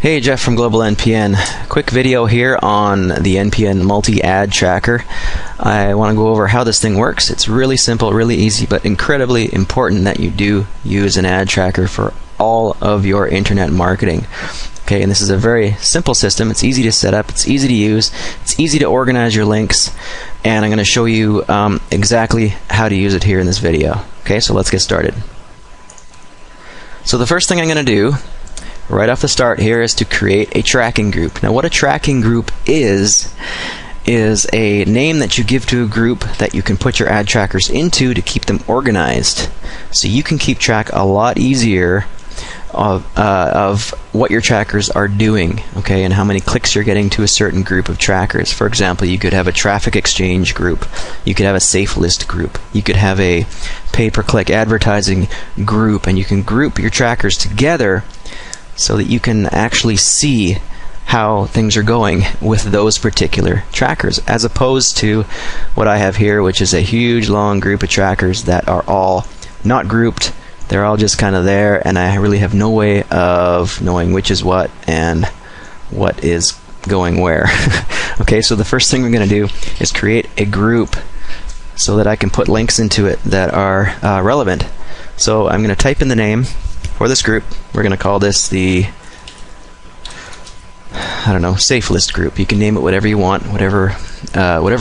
Hey, Jeff from Global NPN. Quick video here on the NPN multi-ad tracker. I want to go over how this thing works. It's really simple, really easy, but incredibly important that you do use an ad tracker for all of your internet marketing. Okay, and this is a very simple system. It's easy to set up, it's easy to use, it's easy to organize your links, and I'm going to show you exactly how to use it here in this video. Okay, so let's get started. So the first thing I'm going to do right off the start here is to create a tracking group. Now what a tracking group is a name that you give to a group that you can put your ad trackers into to keep them organized. So you can keep track a lot easier of what your trackers are doing, okay, and how many clicks you're getting to a certain group of trackers. For example, you could have a traffic exchange group, you could have a safe list group, you could have a pay-per-click advertising group, and you can group your trackers together so that you can actually see how things are going with those particular trackers, as opposed to what I have here, which is a huge long group of trackers that are all not grouped. They're all just kind of there, and I really have no way of knowing which is what and what is going where. Okay, so the first thing we're going to do is create a group so that I can put links into it that are relevant. So I'm going to type in the name for this group. We're going to call this the, I don't know, safe list group. You can name it whatever you want, whatever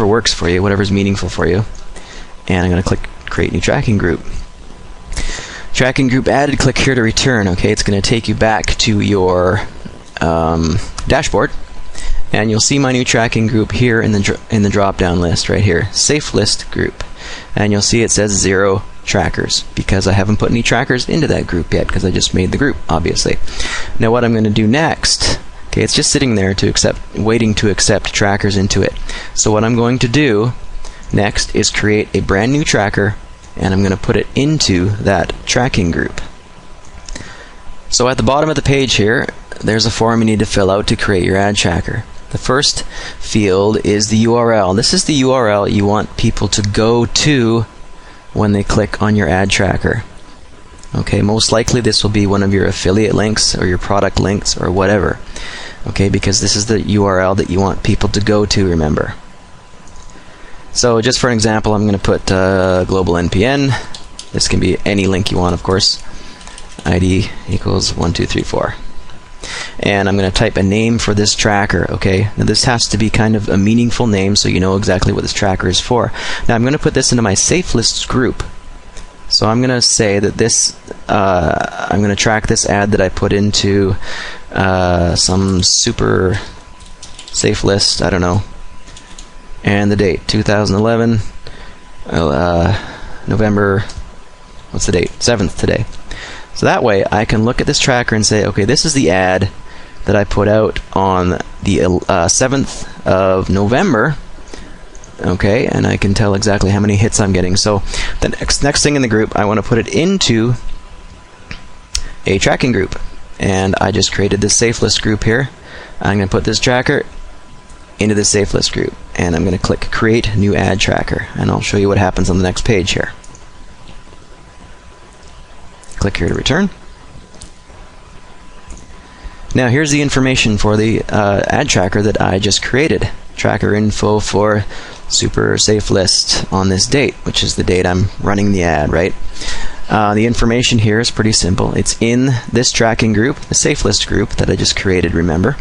works for you, whatever's meaningful for you. And I'm going to click create new tracking group. Tracking group added, click here to return. Okay, it's going to take you back to your dashboard, and you'll see my new tracking group here in the drop down list right here, safe list group, and you'll see it says 0 trackers because I haven't put any trackers into that group yet because I just made the group, obviously. Now what I'm going to do next, okay, it's just sitting there waiting to accept trackers into it. So what I'm going to do next is create a brand new tracker, and I'm going to put it into that tracking group. So at the bottom of the page here, there's a form you need to fill out to create your ad tracker. The first field is the URL. This is the URL you want people to go to when they click on your ad tracker. Okay, most likely this will be one of your affiliate links or your product links or whatever. Okay, because this is the URL that you want people to go to, remember. So just for an example, I'm going to put Global NPN. This can be any link you want, of course. ID equals 1234. And I'm going to type a name for this tracker. Okay, now this has to be kind of a meaningful name so you know exactly what this tracker is for. Now I'm going to put this into my safe lists group. So I'm going to say that this I'm going to track this ad that I put into some super safe list, I don't know, and the date 2011 November, what's the date, 7th today. So that way I can look at this tracker and say, okay, this is the ad that I put out on the 7th of November. Okay, and I can tell exactly how many hits I'm getting. So the next thing in the group, I want to put it into a tracking group, and I just created this safe list group here. I'm going to put this tracker into the safe list group, and I'm going to click create new ad tracker, and I'll show you what happens on the next page here. Click here to return. Now here's the information for the ad tracker that I just created. Tracker info for super safe list on this date, which is the date I'm running the ad, right? The information here is pretty simple. It's in this tracking group, the safe list group that I just created, remember.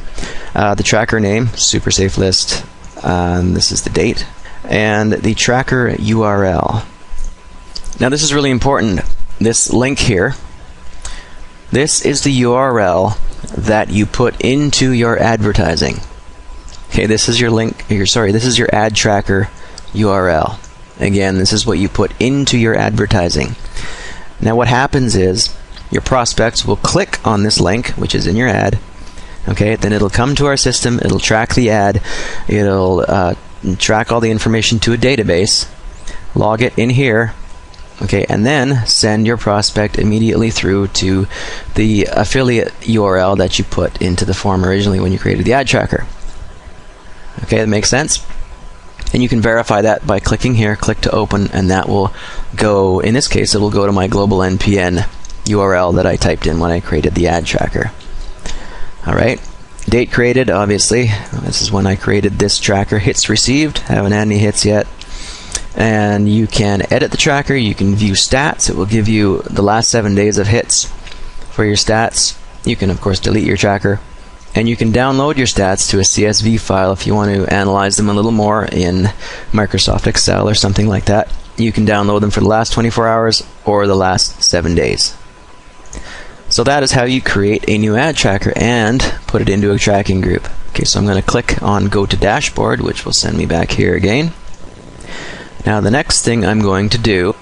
The tracker name, super safe list, this is the date, and the tracker URL. Now this is really important. This link here, this is the URL that you put into your advertising. Okay, this is your link, this is your ad tracker URL. Again, this is what you put into your advertising. Now what happens is your prospects will click on this link, which is in your ad. Okay, then it'll come to our system, it'll track the ad, it'll track all the information to a database, log it in here, okay, and then send your prospect immediately through to the affiliate URL that you put into the form originally when you created the ad tracker. Okay, that makes sense? And you can verify that by clicking here, click to open, and that will go, in this case, it will go to my Global NPN URL that I typed in when I created the ad tracker. Alright, date created, obviously. This is when I created this tracker. Hits received, haven't had any hits yet. And you can edit the tracker, you can view stats. It will give you the last 7 days of hits for your stats. You can of course delete your tracker, and you can download your stats to a CSV file if you want to analyze them a little more in Microsoft Excel or something like that. You can download them for the last 24 hours or the last 7 days. So that is how you create a new ad tracker and put it into a tracking group. Okay, so I'm going to click on Go to Dashboard, which will send me back here again. Now the next thing I'm going to do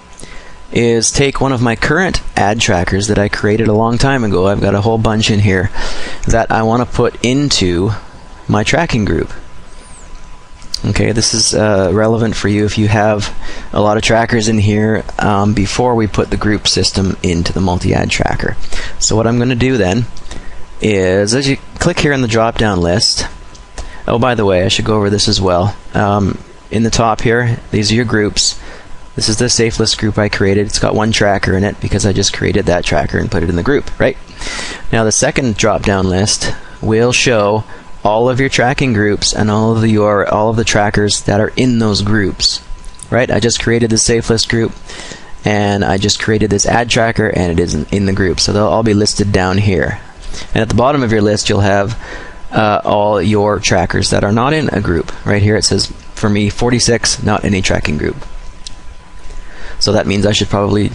is take one of my current ad trackers that I created a long time ago. I've got a whole bunch in here that I want to put into my tracking group. Okay, this is relevant for you if you have a lot of trackers in here before we put the group system into the multi-ad tracker. So what I'm going to do then is, as you click here in the drop down list, oh by the way, I should go over this as well. In the top here, these are your groups. This is the safe list group I created. It's got one tracker in it because I just created that tracker and put it in the group, right? Now the second drop down list will show all of your tracking groups and all of the trackers that are in those groups, right? I just created the safe list group and I just created this ad tracker and it is in the group, so they'll all be listed down here. And at the bottom of your list you'll have all your trackers that are not in a group. Right here it says for me 46, not any tracking group. So that means I should probably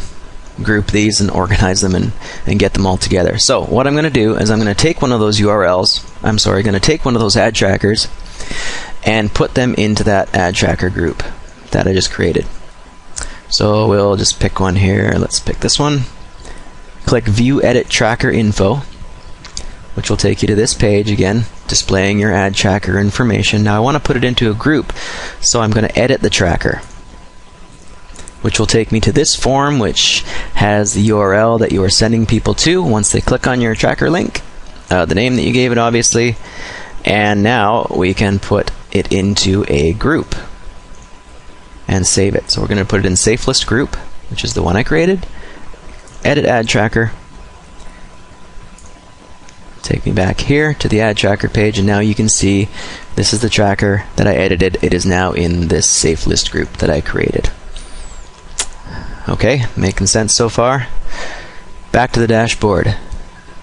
group these and organize them and get them all together. So what I'm going to do is I'm going to take one of those going to take one of those ad trackers and put them into that ad tracker group that I just created. So we'll just pick one here. Let's pick this one. Click View Edit Tracker Info, which will take you to this page again, displaying your ad tracker information. Now I want to put it into a group, so I'm going to edit the tracker, which will take me to this form, which has the URL that you are sending people to once they click on your tracker link, the name that you gave it obviously, and now we can put it into a group and save it. So we're going to put it in Safe List Group, which is the one I created. Edit Ad Tracker. Take me back here to the ad tracker page, and now you can see this is the tracker that I edited. It is now in this Safe List group that I created. Okay, making sense so far? Back to the dashboard.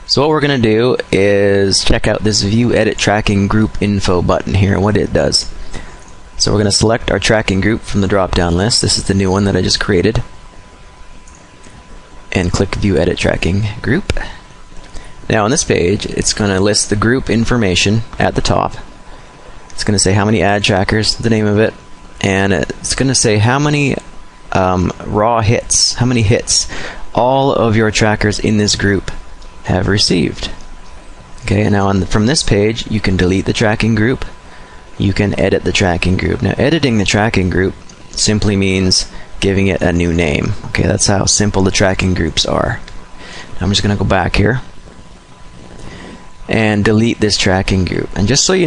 So what we're going to do is check out this View Edit Tracking Group Info button here and what it does. So we're going to select our tracking group from the drop down list. This is the new one that I just created. And click View Edit Tracking Group. Now on this page, it's going to list the group information at the top. It's going to say how many ad trackers, the name of it, and it's going to say how many raw hits, how many hits all of your trackers in this group have received. Okay, and now from this page you can delete the tracking group, you can edit the tracking group. Now editing the tracking group simply means giving it a new name. Okay, that's how simple the tracking groups are. Now I'm just going to go back here and delete this tracking group. And just so you know,